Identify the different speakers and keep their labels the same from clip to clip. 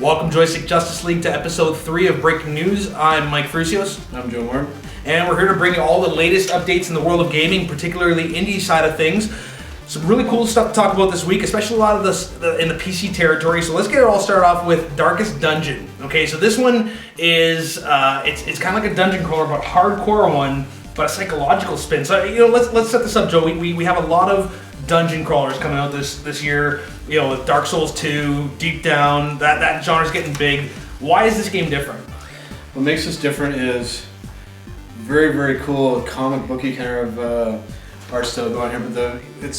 Speaker 1: Welcome, Joystick Justice League, to episode 3 of Breaking News. I'm Mike Frusios.
Speaker 2: I'm Joe Martin.
Speaker 1: And we're here to bring you all the latest updates in the world of gaming, particularly indie side of things. Some really cool stuff to talk about this week, especially a lot of this in the PC territory. So let's get it all started off with Darkest Dungeon. Okay, so this one is, it's kind of like a dungeon crawler, but hardcore one, but a psychological spin. So, let's set this up, Joe. We have a lot of dungeon crawlers coming out this year, with Dark Souls 2, Deep Down, that genre's getting big. Why is this game different?
Speaker 2: What makes this different is very, very cool comic booky kind of art style going here, but it's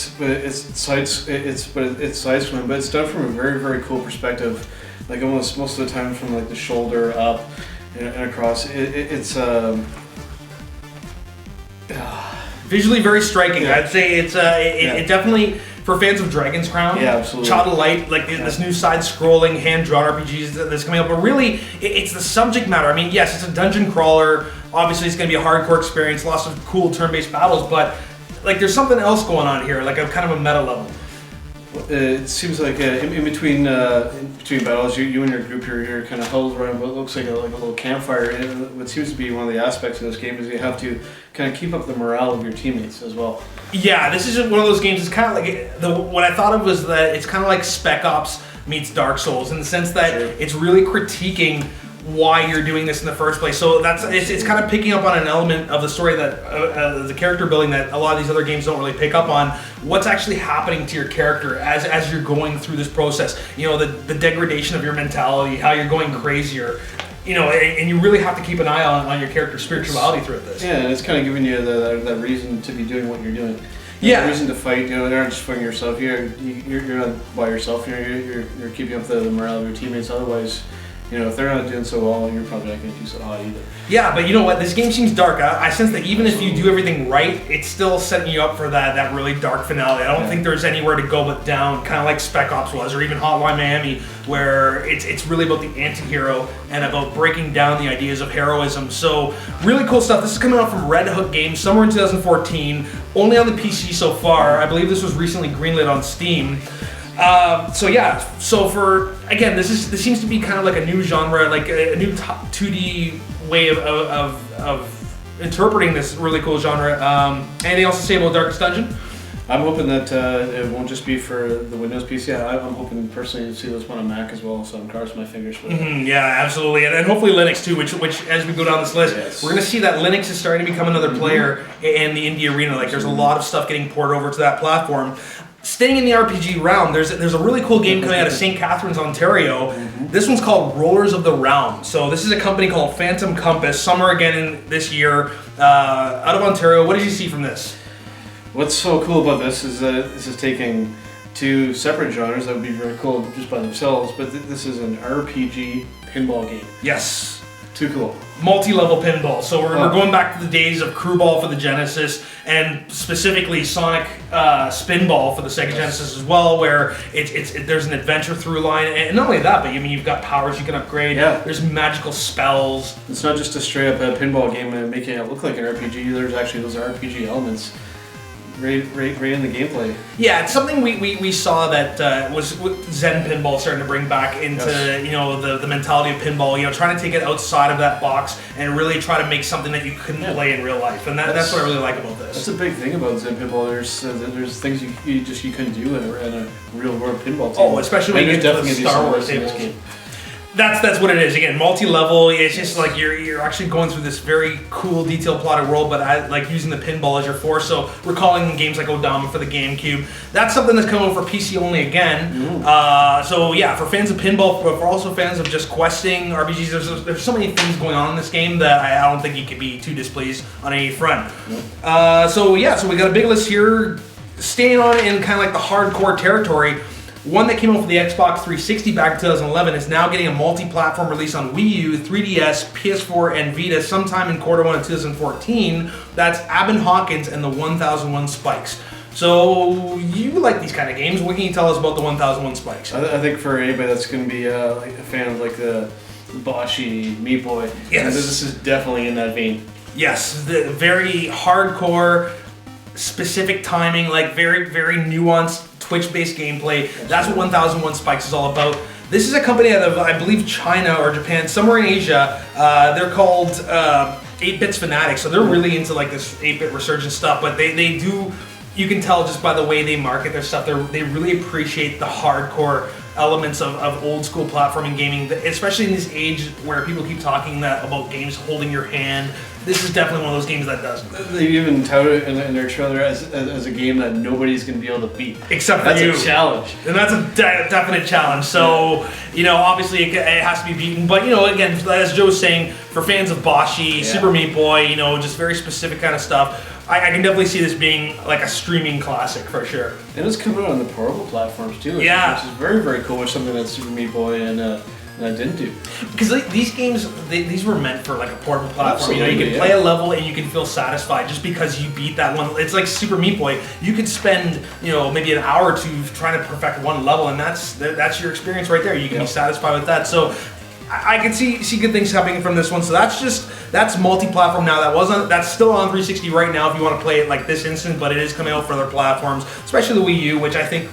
Speaker 2: side-scrolling, but it's done from a very, very cool perspective, like almost most of the time from like the shoulder up and across. It's
Speaker 1: visually very striking. Yeah. I'd say it's it definitely, for fans of Dragon's Crown,
Speaker 2: absolutely.
Speaker 1: Child of Light, like this new side-scrolling, hand-drawn RPGs that's coming up. But really, it's the subject matter. I mean, yes, it's a dungeon crawler. Obviously, it's going to be a hardcore experience, lots of cool turn-based battles, but like there's something else going on here, like a kind of a meta level.
Speaker 2: It seems like in between battles, you and your group, you're kind of huddled around what looks like a little campfire. And what seems to be one of the aspects of this game is you have to kind of keep up the morale of your teammates as well. Yeah,
Speaker 1: this is just one of those games. It's kind of like what I thought of was that it's kind of like Spec Ops meets Dark Souls in the sense that it's really critiquing why you're doing this in the first place. So it's kind of picking up on an element of the story that the character building that a lot of these other games don't really pick up on. What's actually happening to your character as you're going through this process? The degradation of your mentality, how you're going crazier. And you really have to keep an eye on your character's spirituality throughout this.
Speaker 2: Yeah, and it's kind of giving you that reason to be doing what you're doing.
Speaker 1: Yeah,
Speaker 2: reason to fight. You're not just fighting yourself. You're not by yourself. You're keeping up the morale of your teammates. Otherwise, if they're not doing so well, you're probably not going to do so hot either.
Speaker 1: Yeah, but you know what? This game seems dark. I sense that even if you do everything right, it's still setting you up for that really dark finale. I don't think there's anywhere to go but down, kind of like Spec Ops was, or even Hotline Miami, where it's really about the anti-hero and about breaking down the ideas of heroism. So, really cool stuff. This is coming out from Red Hook Games, somewhere in 2014, only on the PC so far. I believe this was recently greenlit on Steam. This seems to be kind of like a new genre, like a new 2D way of interpreting this really cool genre. Anything else to say about Darkest Dungeon?
Speaker 2: I'm hoping that it won't just be for the Windows PC. I'm hoping personally to see this one on Mac as well, so I'm crossing my fingers for that.
Speaker 1: Yeah, absolutely. And hopefully Linux too, which as we go down this list, we're going to see that Linux is starting to become another player in the indie arena. Like there's a lot of stuff getting poured over to that platform. Staying in the RPG realm, there's a really cool game coming out of St. Catharines, Ontario. This one's called Rollers of the Realm. So this is a company called Phantom Compass, summer again in this year, out of Ontario. What did you see from this?
Speaker 2: What's so cool about this is that this is taking two separate genres that would be very cool just by themselves, but this is an RPG pinball game.
Speaker 1: Yes.
Speaker 2: Too cool.
Speaker 1: Multi-level pinball. So we're going back to the days of Crew Ball for the Genesis, and specifically Sonic Spinball for the Sega Genesis as well, where there's an adventure through line, and not only that, but you've got powers you can upgrade. Yeah. There's magical spells.
Speaker 2: It's not just a straight up pinball game and making it look like an RPG. There's actually those RPG elements right in the gameplay.
Speaker 1: Yeah, it's something we saw that was Zen Pinball starting to bring back into the mentality of pinball. Trying to take it outside of that box and really try to make something that you couldn't play in real life, and that's what I really like about this.
Speaker 2: That's a big thing about Zen Pinball. There's things you couldn't do in a real world pinball team.
Speaker 1: Oh, especially when you get to the Star Wars tables game. That's what it is. Again, multi-level. It's just like you're actually going through this very cool, detailed plotted world, but like using the pinball as your force. So recalling games like Odama for the GameCube. That's something that's coming for PC only again. For fans of pinball, but for also fans of just questing RPGs, there's so many things going on in this game that I don't think you could be too displeased on any front. So we got a big list here. Staying on in kind of like the hardcore territory. One that came out for the Xbox 360 back in 2011 is now getting a multi-platform release on Wii U, 3DS, PS4, and Vita sometime in Q1 of 2014. That's Abin Hawkins and the 1001 Spikes. So you like these kind of games. What can you tell us about the 1001 Spikes?
Speaker 2: I think for anybody that's going to be like a fan of like the botchy Meat Boy, this is definitely in that vein.
Speaker 1: Yes, the very hardcore, specific timing, like very, very nuanced Twitch-based gameplay. That's what 1001 Spikes is all about. This is a company out of, I believe, China or Japan, somewhere in Asia. They're called 8-Bits Fanatics, so they're really into like this 8-bit resurgent stuff, but they do, you can tell just by the way they market their stuff, they really appreciate the hardcore elements of old school platforming gaming, especially in this age where people keep talking about games holding your hand. This is definitely one of those games that does.
Speaker 2: They even touted it in their trailer as a game that nobody's going to be able to beat.
Speaker 1: Except for you.
Speaker 2: That's a challenge.
Speaker 1: And that's a definite challenge. So, obviously it has to be beaten. But, again, as Joe was saying, for fans of Boshi, Super Meat Boy, just very specific kind of stuff, I can definitely see this being like a streaming classic for sure.
Speaker 2: And it's coming out on the portable platforms too, which is very, very cool, which is something that Super Meat Boy and I didn't do.
Speaker 1: Because these games, these were meant for like a portable platform.
Speaker 2: Absolutely,
Speaker 1: you can play a level and you can feel satisfied just because you beat that one. It's like Super Meat Boy. You could spend, maybe an hour or two trying to perfect one level, and that's your experience right there. You can be satisfied with that. So I can see good things happening from this one. So that's multi-platform now. That's still on 360 right now if you want to play it like this instant, but it is coming out for other platforms, especially the Wii U, which I think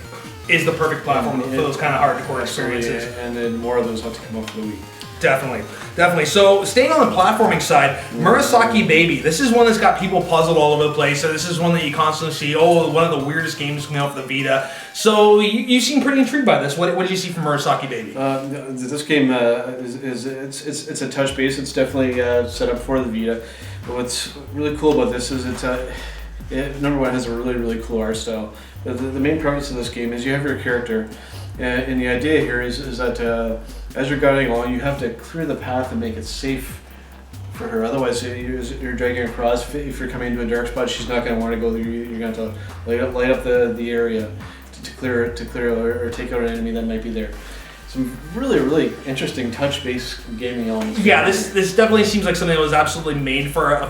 Speaker 1: is the perfect platform for those kind of hardcore experiences.
Speaker 2: And then more of those have to come up for the Wii.
Speaker 1: Definitely. So staying on the platforming side, Murasaki Baby. This is one that's got people puzzled all over the place. So this is one that you constantly see. Oh, one of the weirdest games coming out for the Vita. So you seem pretty intrigued by this. What did you see from Murasaki Baby?
Speaker 2: This game it's a touch base. It's definitely set up for the Vita. But what's really cool about this is number one, it has a really, really cool art style. The main premise of this game is you have your character, and the idea here is that as you're guiding along, you have to clear the path and make it safe for her. Otherwise, you're dragging her across. If you're coming into a dark spot, she's not going to want to go there. You're going to have to light up the area to clear or take out an enemy that might be there. Some really, really interesting touch-based gaming elements.
Speaker 1: Yeah, this definitely seems like something that was absolutely made for a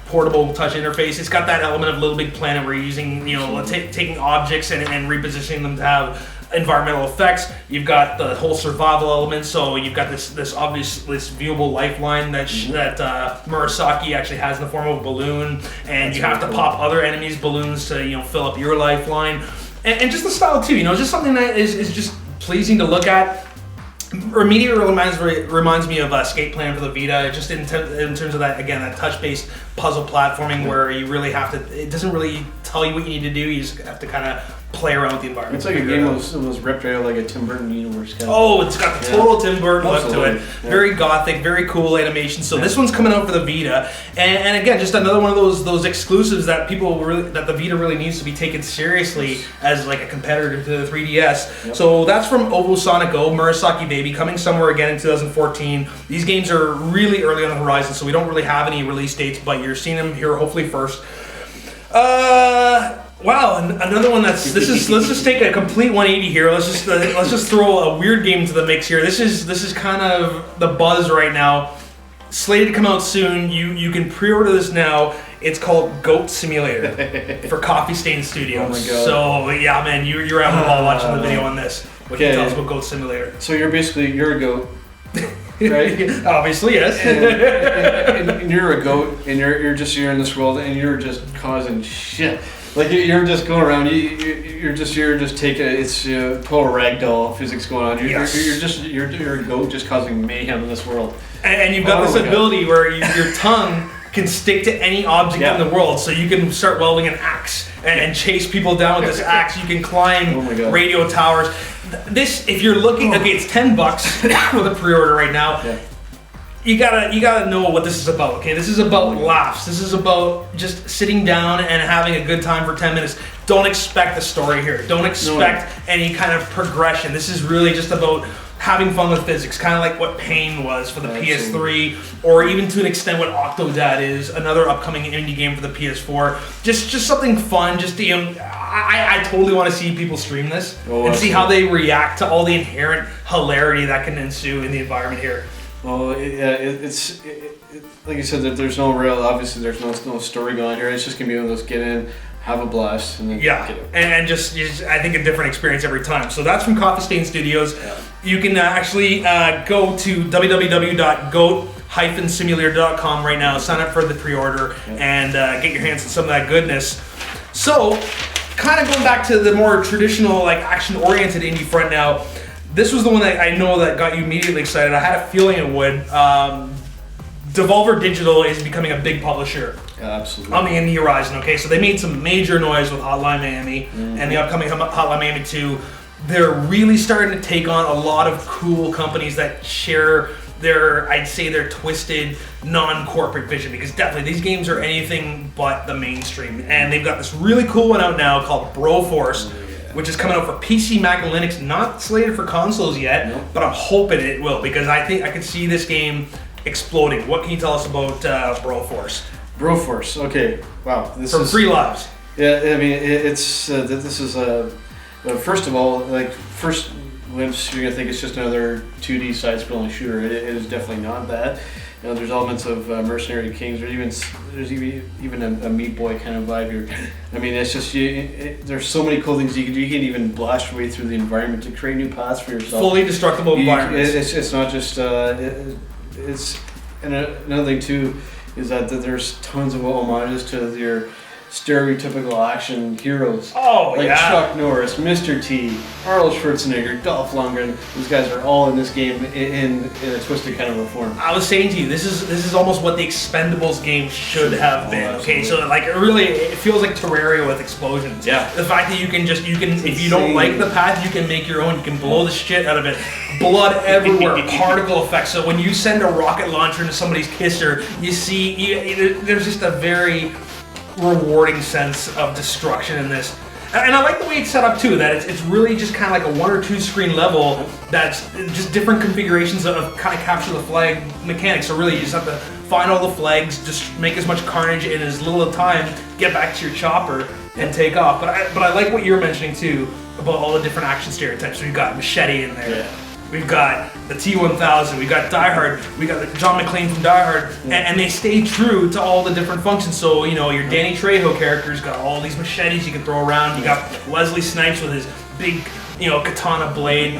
Speaker 1: portable touch interface. It's got that element of Little Big Planet where you're using, taking objects and repositioning them to have environmental effects. You've got the whole survival element, so you've got this viewable lifeline that Murasaki actually has in the form of a balloon, and you have to pop other enemies' balloons to fill up your lifeline, and just the style too. Just something that is just pleasing to look at. Immediately reminds me of Escape Plan for the Vita, just in terms of that, again, that touch-based puzzle platforming where you really have to, it doesn't really tell you what you need to do, you just have to kind of play around with the environment.
Speaker 2: It's like a game that was ripped out of like a Tim Burton universe.
Speaker 1: It's got the total Tim Burton look to it. Yeah. Very gothic, very cool animation. So this one's coming out for the Vita, and again, just another one of those exclusives that that the Vita really needs to be taken seriously as like a competitor to the 3DS. Yep. So that's from Ovo Sonic Go, Murasaki Baby, coming somewhere again in 2014. These games are really early on the horizon, so we don't really have any release dates, but you're seeing them here hopefully first. Wow, another one let's just take a complete 180 here. Let's just throw a weird game into the mix here. This is kind of the buzz right now. Slated to come out soon. You can pre-order this now. It's called Goat Simulator for Coffee Stain Studios.
Speaker 2: Oh my god.
Speaker 1: So yeah, man, you're having a ball watching the video on this. What can you tell us about Goat Simulator?
Speaker 2: So you're a goat. Right?
Speaker 1: Obviously, yes.
Speaker 2: And you're a goat, and you're in this world, and you're just causing shit. Like you're just going around. You're just taking it's total ragdoll physics going on. You're a goat just causing mayhem in this world.
Speaker 1: And you've got this ability where your tongue can stick to any object in the world, so you can start welding an axe and chase people down with this axe. You can climb radio towers. This, if you're looking, it's $10 with a pre-order right now. Yeah. You gotta know what this is about, okay? This is about laughs. This is about just sitting down and having a good time for 10 minutes. Don't expect the story here. Don't expect any kind of progression. This is really just about having fun with physics, kind of like what Pain was for the PS3, or even to an extent what Octodad is, another upcoming indie game for the PS4. Just something fun. Just I totally want to see people stream this and see how they react to all the inherent hilarity that can ensue in the environment here.
Speaker 2: Well, it's like you said, that there's no real, obviously there's no story going here. It's just gonna be one of those get in, have a blast, and then get out.
Speaker 1: And just I think a different experience every time. So that's from Coffee Stain Studios. Yeah. You can actually go to www.goat-simulator.com right now, sign up for the pre-order, and get your hands on some of that goodness. So, kind of going back to the more traditional, like action-oriented indie front now. This was the one that I know that got you immediately excited. I had a feeling it would. Devolver Digital is becoming a big publisher.
Speaker 2: Absolutely.
Speaker 1: On the horizon, okay? So they made some major noise with Hotline Miami and the upcoming Hotline Miami 2. They're really starting to take on a lot of cool companies that share I'd say their twisted, non-corporate vision, because definitely these games are anything but the mainstream. And they've got this really cool one out now called Broforce, which is coming out for PC, Mac, and Linux. Not slated for consoles yet, but I'm hoping it will, because I think I could see this game exploding. What can you tell us about Broforce?
Speaker 2: Broforce, okay, wow. This
Speaker 1: From
Speaker 2: is
Speaker 1: Free Lives.
Speaker 2: Yeah, I mean, this is first of all, like, first glimpse, you're gonna think it's just another 2D side-scrolling shooter. It is definitely not that. You know, there's elements of Mercenary Kings, or there's even a Meat Boy kind of vibe here. I mean, it's just there's so many cool things you can even blast your way through the environment to create new paths for yourself.
Speaker 1: Fully destructible environments.
Speaker 2: It's not just it's and another thing too is that there's tons of homages to your stereotypical action heroes.
Speaker 1: Oh,
Speaker 2: like
Speaker 1: yeah.
Speaker 2: Chuck Norris, Mr. T, Arnold Schwarzenegger, Dolph Lundgren. These guys are all in this game in a twisted kind of a form.
Speaker 1: I was saying to you, this is almost what the Expendables game should have been. Okay, so like it feels like Terraria with explosions.
Speaker 2: Yeah.
Speaker 1: The fact that you can if you don't like the path, you can make your own. You can blow the shit out of it. Blood everywhere, particle effects. So when you send a rocket launcher into somebody's kisser, you see there's just a very rewarding sense of destruction in this. And I like the way it's set up too, that it's really just kind of like a 1 or 2 screen level that's just different configurations of kind of capture the flag mechanics. So really you just have to find all the flags, just make as much carnage in as little time, get back to your chopper and take off. But I like what you're mentioning too about all the different action stereotypes. We've got Machete in there.
Speaker 2: Yeah.
Speaker 1: We've got the T-1000, we've got Die Hard, we got John McClane from Die Hard, and they stay true to all the different functions. So, you know, your Danny Trejo character's got all these machetes you can throw around. You got Wesley Snipes with his big, katana blade,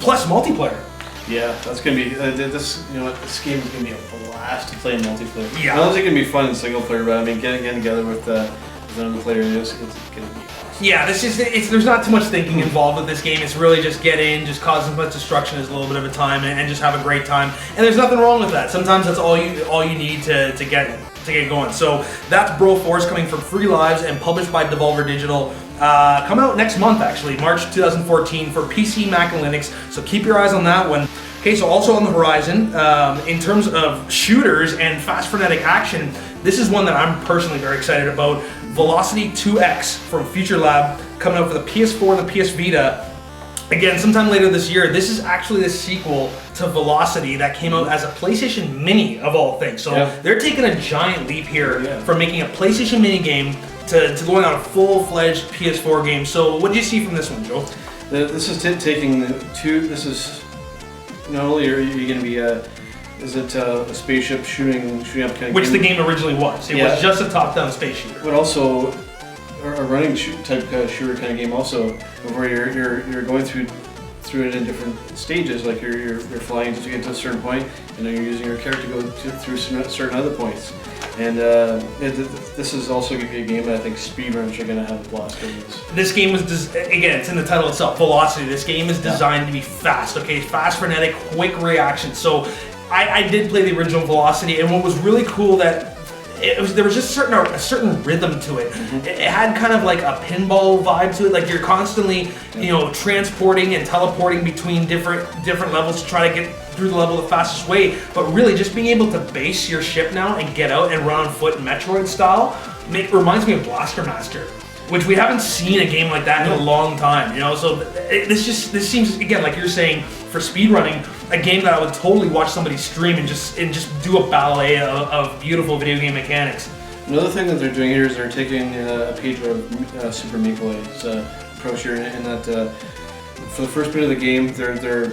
Speaker 1: plus multiplayer.
Speaker 2: Yeah, that's gonna be this. You know what? This game is gonna be a blast to play in multiplayer.
Speaker 1: Yeah.
Speaker 2: I don't think it can be fun in single player, but I mean, getting together with another player is gonna be awesome.
Speaker 1: Yeah, there's not too much thinking involved with this game. It's really just get in, just cause as much destruction as a little bit of a time, and just have a great time. And there's nothing wrong with that. Sometimes that's all you need to get going. So that's Broforce, coming from Free Lives and published by Devolver Digital. Coming out next month, actually, March 2014, for PC, Mac, and Linux. So keep your eyes on that one. Okay, so also on the horizon, in terms of shooters and fast frenetic action, this is one that I'm personally very excited about. Velociy 2X from Future Lab, coming out for the PS4 and the PS Vita. Again, sometime later this year. This is actually the sequel to Velocity that came out as a PlayStation Mini, of all things. So they're taking a giant leap here from making a PlayStation Mini game to going on a full-fledged PS4 game. So what did you see from this one, Joe?
Speaker 2: This is taking this is not only are you going to be is it a spaceship shooting up kind of
Speaker 1: Which the game originally was. It was just a top-down space shooter.
Speaker 2: But also a running type shooter kind of game also, where you're going through it in different stages. Like you're flying to get to a certain point, and then you're using your character to go through certain other points. And this is also going to be a game that I think speedrunners are going to have a blast with.
Speaker 1: This game was, again, it's in the title itself, Velocity. This game is designed to be fast, okay? Fast, frenetic, quick reaction. So I did play the original Velocity, and what was really cool that there was just a certain rhythm to it. It had kind of like a pinball vibe to it. Like you're constantly, transporting and teleporting between different levels to try to get through the level the fastest way. But really, just being able to base your ship now and get out and run on foot, Metroid style, reminds me of Blaster Master, which we haven't seen a game like that in a long time. So this seems, again, like you're saying, for speedrunning, a game that I would totally watch somebody stream and just do a ballet of beautiful video game mechanics.
Speaker 2: Another thing that they're doing here is they're taking a page out of Super Meat Boy's approach here, in that for the first bit of the game, they're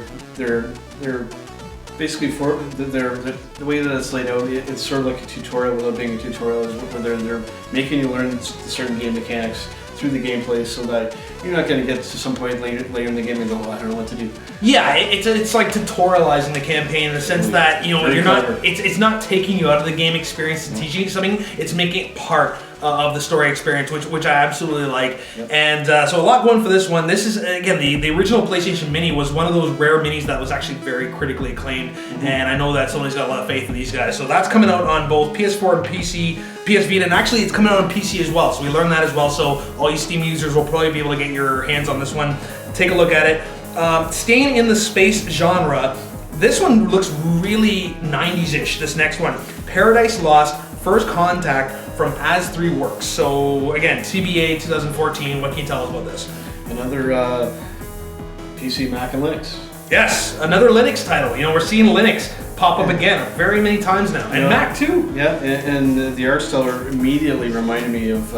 Speaker 2: basically the way that it's laid out, it's sort of like a tutorial without being a tutorial, where they're making you learn certain game mechanics through the gameplay so that you're not going to get to some point later in the game and go, oh, I don't know what to do.
Speaker 1: Yeah, it's like tutorializing the campaign in the sense that you're not. It's not taking you out of the game experience and teaching you something. It's making it part of the story experience, which I absolutely like. Yep. And so a lot going for this one. This is, again, the original PlayStation Mini was one of those rare minis that was actually very critically acclaimed, and I know that Sony's got a lot of faith in these guys. So that's coming out on both PS4 and PC, PS Vita, and actually it's coming out on PC as well. So we learned that as well. So all you Steam users will probably be able to get your hands on this one. Take a look at it. Staying in the space genre, this one looks really 90s-ish, this next one. Paradise Lost, First Contact from As 3 Works. So again, TBA 2014, what can you tell us about this?
Speaker 2: Another PC, Mac, and Linux.
Speaker 1: Yes, another Linux title. We're seeing Linux pop up again very many times now, and Mac too.
Speaker 2: Yeah, and the art style immediately reminded me of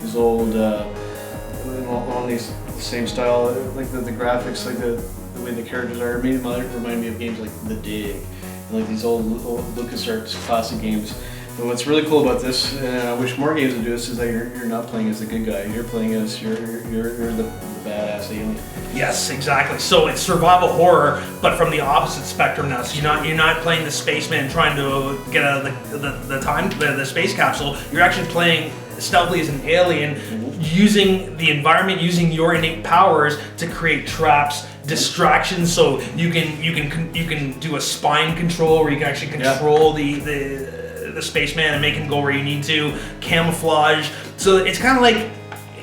Speaker 2: these old, all these the same style, like the graphics, like the way the characters are. It remind me of games like The Dig, and like these old LucasArts classic games. But what's really cool about this, and I wish more games would do this, is that you're not playing as the good guy. You're playing as you're the badass alien.
Speaker 1: Yes, exactly. So it's survival horror, but from the opposite spectrum now. So you're not playing the spaceman trying to get out of the space capsule. You're actually playing stealthily as an alien, using the environment, using your innate powers to create traps, distractions. So you can do a spine control where you can actually control the spaceman and make him go where you need to, camouflage. So it's kind of like,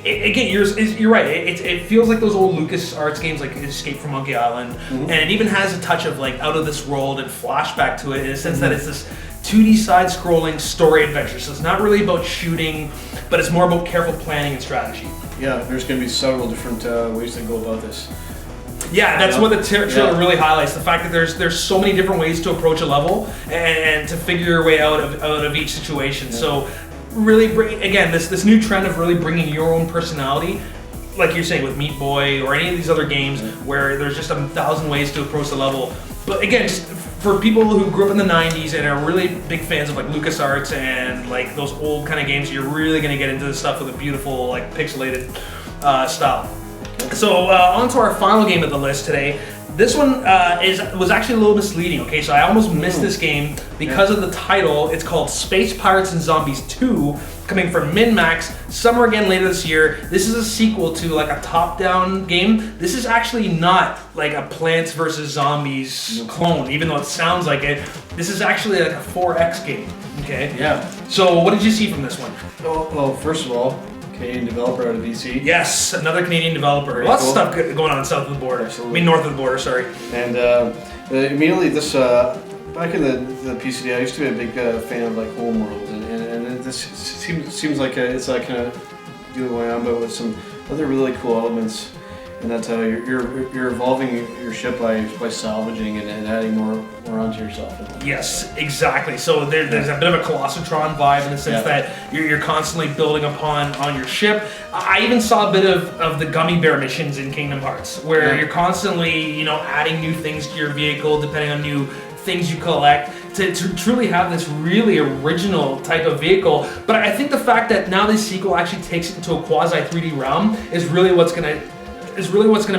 Speaker 1: again, you're right. It feels like those old LucasArts games, like Escape from Monkey Island, and it even has a touch of like Out of This World and flashback to it in a sense that it's this 2D side-scrolling story adventure. So it's not really about shooting, but it's more about careful planning and strategy.
Speaker 2: Yeah, there's going to be several different ways to go about this.
Speaker 1: Yeah, that's what the trailer really highlights, the fact that there's so many different ways to approach a level and to figure your way out of each situation. Yeah. So really, again, this new trend of really bringing your own personality, like you're saying with Meat Boy or any of these other games where there's just 1,000 ways to approach the level. But again, just for people who grew up in the 90s and are really big fans of like LucasArts and like those old kind of games, you're really going to get into this stuff with a beautiful like pixelated style. So on to our final game of the list today. This one was actually a little misleading, okay? So I almost missed this game because of the title. It's called Space Pirates and Zombies 2, coming from MinMax, summer again later this year. This is a sequel to like a top-down game. This is actually not like a Plants vs. Zombies clone, even though it sounds like it. This is actually like a 4X game, okay?
Speaker 2: Yeah.
Speaker 1: So what did you see from this one?
Speaker 2: Well, first of all, Canadian developer out of BC.
Speaker 1: Yes, another Canadian developer. Lots of stuff going on south of the border.
Speaker 2: Absolutely.
Speaker 1: I mean, north of the border, sorry.
Speaker 2: And immediately this, back in the PCD, I used to be a big fan of like Homeworld, and this seems like it's that kind of deal going on, but with some other really cool elements. And that's how you're evolving your ship by salvaging and adding more onto yourself.
Speaker 1: Yes, exactly. So there's a bit of a Colossatron vibe in the sense that you're constantly building on your ship. I even saw a bit of the gummy bear missions in Kingdom Hearts, where you're constantly adding new things to your vehicle depending on new things you collect to truly have this really original type of vehicle. But I think the fact that now this sequel actually takes it into a quasi 3D realm is really what's gonna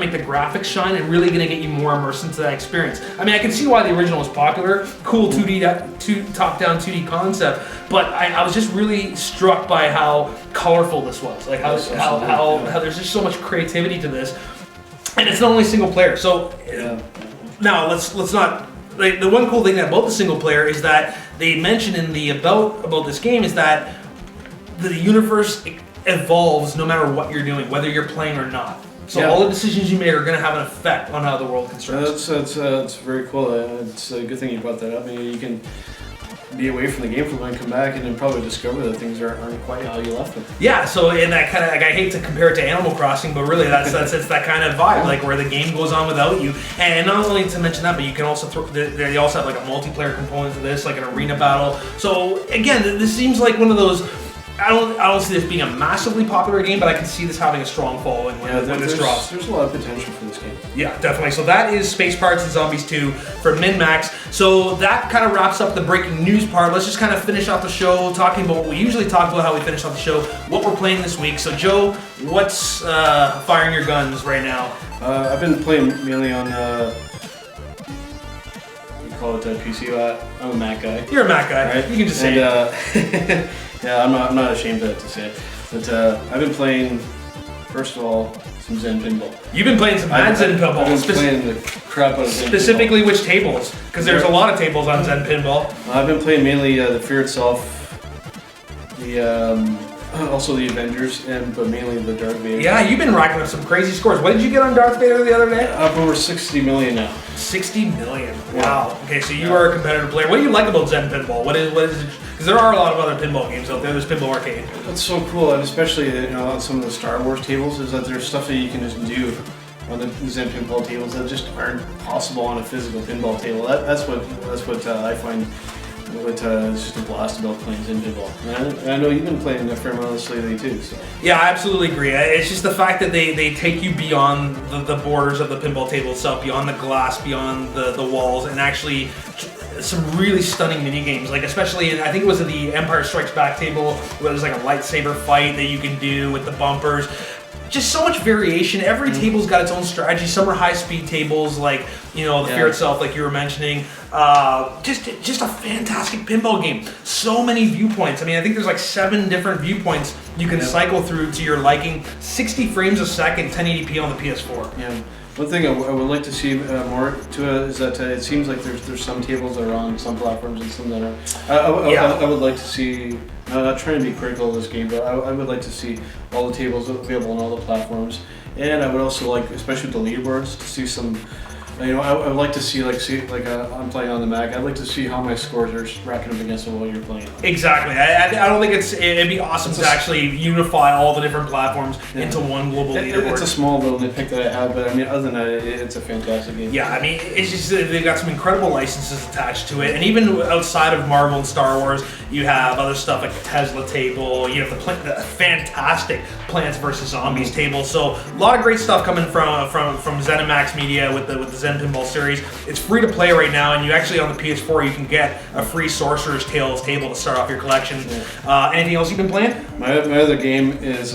Speaker 1: make the graphics shine and really gonna get you more immersed into that experience. I mean, I can see why the original was popular, cool 2D, top-down 2D concept, but I was just really struck by how colorful this was. Like how there's just so much creativity to this, and it's not only single player. So now let's not. Like, the one cool thing about the single player is that they mentioned in the about this game is that the universe evolves no matter what you're doing, whether you're playing or not. So all the decisions you make are going to have an effect on how the world constructs.
Speaker 2: That's very cool. It's a good thing you brought that up. Maybe you can be away from the game for a while and come back and then probably discover that things aren't quite how you left them.
Speaker 1: Yeah, so in that kind of, like, I hate to compare it to Animal Crossing, but really it's that kind of vibe, like where the game goes on without you. And not only to mention that, but you can also they also have like a multiplayer component to this, like an arena battle. So again, this seems like one of those I don't see this being a massively popular game, but I can see this having a strong following when this drops.
Speaker 2: There's a lot of potential for this game.
Speaker 1: Yeah, definitely. So that is Space Pirates and Zombies 2 for MinMax. So that kind of wraps up the breaking news part. Let's just kind of finish off the show talking about what we usually talk about, how we finish off the show, what we're playing this week. So Joe, what's firing your guns right now?
Speaker 2: I've been playing mainly on call it PC. I'm a Mac guy.
Speaker 1: You're a Mac guy, right? You can just say
Speaker 2: it. Yeah, I'm not ashamed to say it. But I've been playing, first of all, some Zen Pinball.
Speaker 1: You've been playing some mad Zen Pinball.
Speaker 2: I've been playing the crap out of Zen
Speaker 1: Specifically,
Speaker 2: Pinball.
Speaker 1: which tables? Because there's a lot of tables on Zen Pinball.
Speaker 2: I've been playing mainly the Fear itself, also the Avengers, but mainly the Darth Vader.
Speaker 1: Yeah, you've been racking up some crazy scores. What did you get on Darth Vader the other day?
Speaker 2: Up over 60 million now.
Speaker 1: 60 million. Wow. Okay, so you are a competitive player. What do you like about Zen Pinball? What is it? Because there are a lot of other pinball games out there. There's Pinball Arcade.
Speaker 2: What's so cool, and especially on some of the Star Wars tables, is that there's stuff that you can just do on the Zen Pinball tables that just aren't possible on a physical pinball table. That's what I find. It's just a blast about playing Zen Pinball. And I know you've been playing a fair amount of this lately too. So.
Speaker 1: Yeah, I absolutely agree. It's just the fact that they take you beyond the borders of the pinball table itself, beyond the glass, beyond the walls, and actually some really stunning mini games. Like especially, I think it was at the Empire Strikes Back table, where there's like a lightsaber fight that you can do with the bumpers. Just so much variation. Every table's got its own strategy. Some are high-speed tables, like the Fear itself, like you were mentioning. Just a fantastic pinball game. So many viewpoints. I mean, I think there's like 7 different viewpoints you can cycle through to your liking. 60 frames a second, 1080p on the PS4.
Speaker 2: Yeah. One thing I would like to see more to it is that it seems like there's some tables that are on some platforms and some that aren't. I would like to see. I'm not trying to be critical of this game, but I would like to see all the tables available on all the platforms, and I would also like, especially with the leaderboards, to see some. I would like to see I'm playing on the Mac. I'd like to see how my scores are racking up against what you're playing.
Speaker 1: Exactly. I don't think it'd be awesome to actually unify all the different platforms into one global leaderboard.
Speaker 2: It's a small little nitpick that I have, but I mean, other than that, it's a fantastic game.
Speaker 1: Yeah, I mean, it's just they've got some incredible licenses attached to it, and even outside of Marvel and Star Wars, you have other stuff like the Tesla table. You have the fantastic Plants vs Zombies table. So a lot of great stuff coming from ZeniMax Media with the Zen Pinball series. It's free to play right now, and you actually on the PS4 you can get a free Sorcerer's Tales table to start off your collection. Anything else you've been playing?
Speaker 2: My other game is,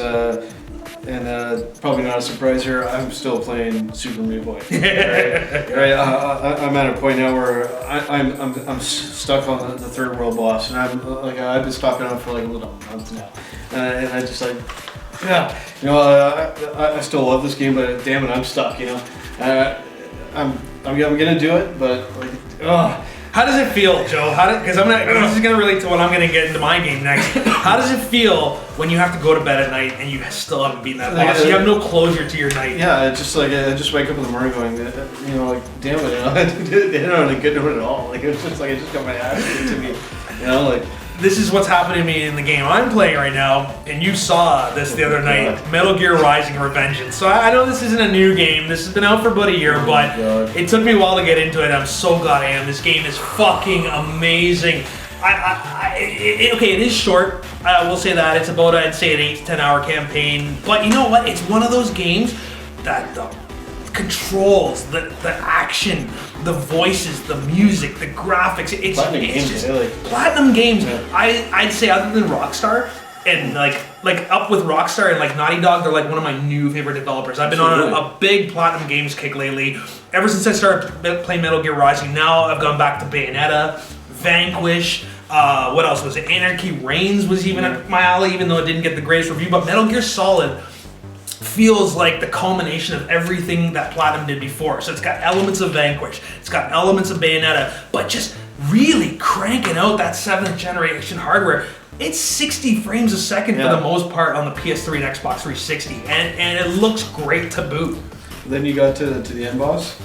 Speaker 2: probably not a surprise here, I'm still playing Super Meat Boy. Right? I'm at a point now where I'm stuck on the third world boss, and I've been stalking on for like a little month now, and I just like. Yeah, I still love this game, but damn it, I'm stuck. I'm gonna do it, but like, ugh.
Speaker 1: How does it feel, Joe? Because this is gonna relate to what I'm gonna get into my game next. How does it feel when you have to go to bed at night and you still haven't beaten that boss? You have no closure to your night.
Speaker 2: Yeah, it's just like I just wake up in the morning going, like, damn it, I didn't know get to it at all. Like it's just like I just got my ass kicked to me, like.
Speaker 1: This is what's happening to me in the game I'm playing right now, and you saw this the other night, Metal Gear Rising Revengeance. So I know this isn't a new game, this has been out for about a year, but it took me a while to get into it. I'm so glad I am. This game is fucking amazing. It is short, I will say that. It's about, I'd say, an 8 to 10 hour campaign, but you know what? It's one of those games that the controls, the action, the voices, the music, the graphics. It's just
Speaker 2: really.
Speaker 1: Platinum Games.
Speaker 2: Yeah.
Speaker 1: I'd say other than Rockstar and like up with Rockstar and like Naughty Dog, they're like one of my new favorite developers. I've been on a big Platinum Games kick lately. Ever since I started playing Metal Gear Rising, now I've gone back to Bayonetta, Vanquish. What else was it? Anarchy Reigns was even up my alley, even though it didn't get the greatest review. But Metal Gear Solid feels like the culmination of everything that Platinum did before. So it's got elements of Vanquish, it's got elements of Bayonetta, but just really cranking out that 7th generation hardware. It's 60 frames a second for the most part on the PS3 and Xbox 360, and it looks great to boot.
Speaker 2: Then you got to the end boss?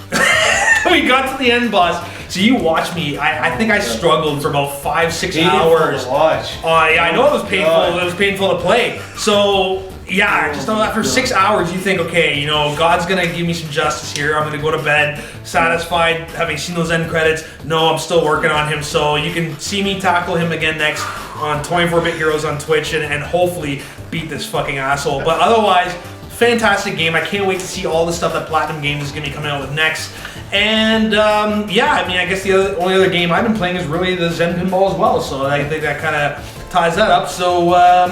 Speaker 1: We got to the end boss. So you watch me. I think I struggled for about 5-6 hours.
Speaker 2: To watch.
Speaker 1: Yeah, I know it was painful. God. It was painful to play. So Yeah, just after 6 hours, you think, okay, you know, God's gonna give me some justice here. I'm gonna go to bed satisfied, having seen those end credits. No, I'm still working on him, so you can see me tackle him again next on 24-Bit Heroes on Twitch, and hopefully beat this fucking asshole. But otherwise, fantastic game. I can't wait to see all the stuff that Platinum Games is gonna be coming out with next. And yeah, I mean, I guess the only other game I've been playing is really the Zen Pinball as well. So I think that kind of ties that up. So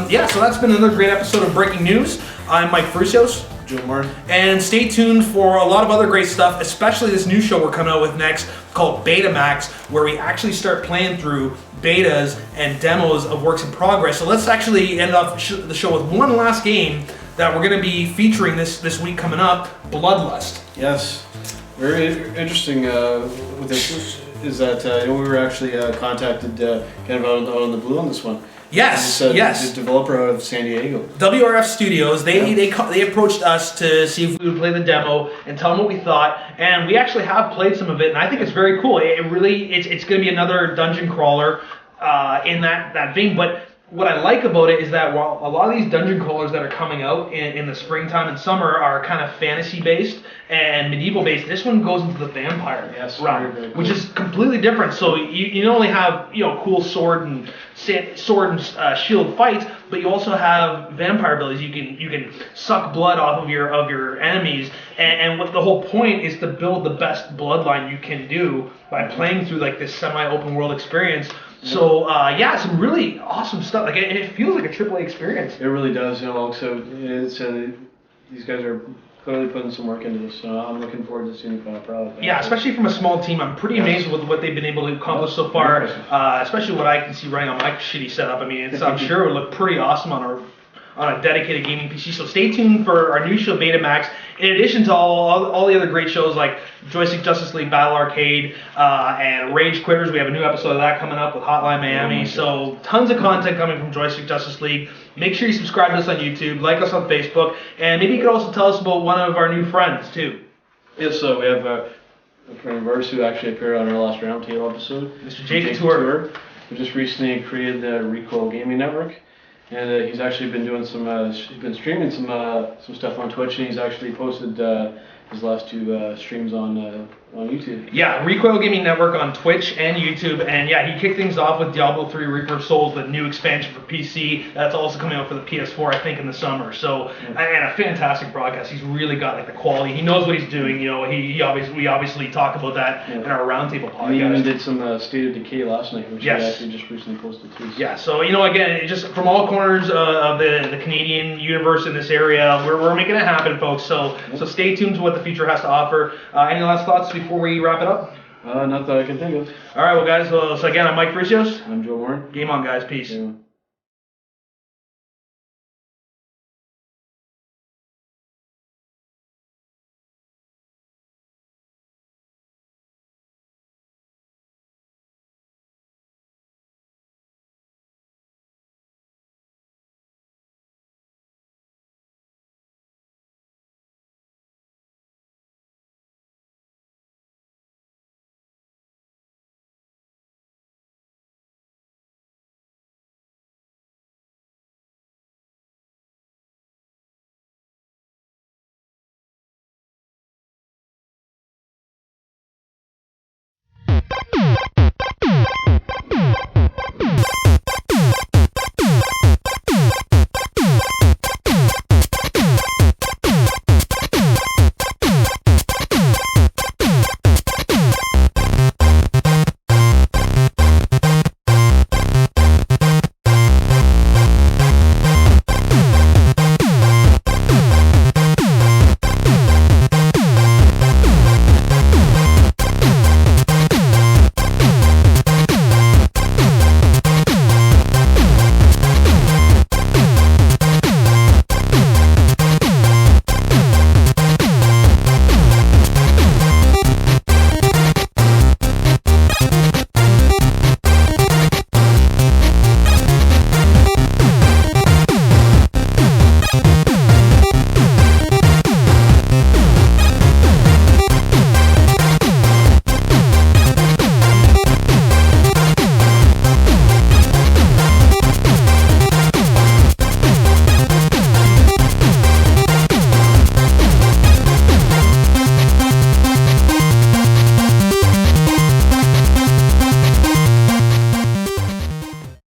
Speaker 1: yeah, so that's been another great episode of Breaking News. I'm Mike Frucios.
Speaker 2: Joe Martin.
Speaker 1: And stay tuned for a lot of other great stuff, especially this new show we're coming out with next called Betamax, where we actually start playing through betas and demos of works in progress. So let's actually end off the show with one last game that we're going to be featuring this week coming up, Bloodlust.
Speaker 2: Yes. Very interesting with this is that we were actually contacted kind of out on the blue on this one.
Speaker 1: Yes, yes.
Speaker 2: The developer out of San Diego.
Speaker 1: WRF Studios, they approached us to see if we would play the demo and tell them what we thought, and we actually have played some of it, and I think it's very cool. It's going to be another dungeon crawler in that vein, but what I like about it is that while a lot of these dungeon crawlers that are coming out in the springtime and summer are kind of fantasy-based and medieval-based, this one goes into the vampire realm, very cool. Which is completely different. So you not only have cool sword and shield fights, but you also have vampire abilities. You can suck blood off of your enemies, and what the whole point is to build the best bloodline you can do by playing through like this semi-open world experience. So yeah, some really awesome stuff. Like it feels like a AAA experience.
Speaker 2: It really does. So it's these guys are clearly putting some work into this. So I'm looking forward to seeing the final product.
Speaker 1: Yeah, especially from a small team, I'm pretty amazed with what they've been able to accomplish so far. Especially what I can see running on my shitty setup. I mean, I'm sure it would look pretty awesome on a dedicated gaming PC. So stay tuned for our new show, Betamax. In addition to all the other great shows like Joystick Justice League Battle Arcade and Rage Quitters, we have a new episode of that coming up with Hotline Miami. So tons of content coming from Joystick Justice League. Make sure you subscribe to us on YouTube, like us on Facebook, and maybe you could also tell us about one of our new friends too.
Speaker 2: Yes, so we have a friend of ours who actually appeared on our last Roundtable episode.
Speaker 1: Mr. Jake Tour.
Speaker 2: Who just recently created the Recoil Gaming Network. And he's actually been doing he's been streaming some stuff on Twitch, and he's actually posted his last two streams on YouTube. Yeah,
Speaker 1: Recoil Gaming Network on Twitch and YouTube, and yeah, he kicked things off with Diablo 3 Reaper of Souls, the new expansion for PC. That's also coming out for the PS4, I think, in the summer. So, and a fantastic broadcast. He's really got like the quality. He knows what he's doing. You know, we obviously talk about that in our Roundtable podcast.
Speaker 2: We even did some State of Decay last night, which he actually just recently posted too. So.
Speaker 1: Yeah, so again, just from all corners of the Canadian universe in this area, we're making it happen, folks. So stay tuned to what the future has to offer. Any last thoughts before we wrap it up?
Speaker 2: Not that I can think of.
Speaker 1: All right, well, guys. So again, I'm Mike Frucios.
Speaker 2: I'm Joe Warren.
Speaker 1: Game on, guys. Peace.
Speaker 2: Yeah.